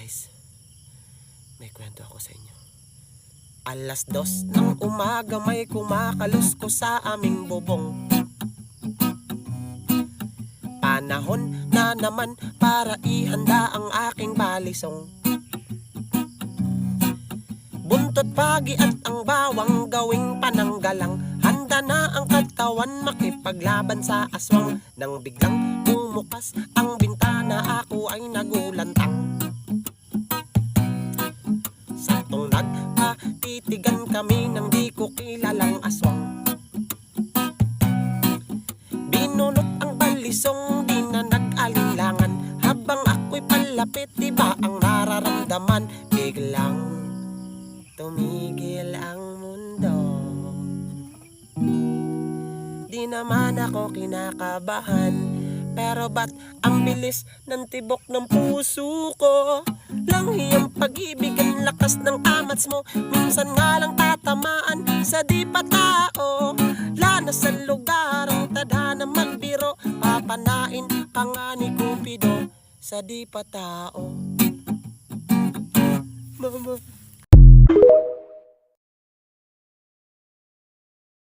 Guys, may kwento ako sa inyo. 2:00 ng umaga may kumakalos ko sa aming bubong. Panahon na naman para ihanda ang aking balisong. Buntot pagi at ang bawang gawing pananggalang. Handa na ang katawan makipaglaban sa aswang. Nang biglang bumukas ang bintana, ako ay nagulantang. Saktong nagpatitigan kami ng di ko kilalang aswang. Binulot ang balisong, di na nag-alinlangan. Habang ako'y palapit, diba ang nararamdaman? Biglang tumigil ang mundo. Di naman ako kinakabahan, pero ba't ang bilis ng tibok ng puso ko? Langhi ang pag-ibig, ang lakas ng amats mo. Minsan nga lang tatamaan sa di pa tao. Lana sa lugar ang tadhana magbiro. Papanain ka nga ni Cupido sa di pa tao. Mama.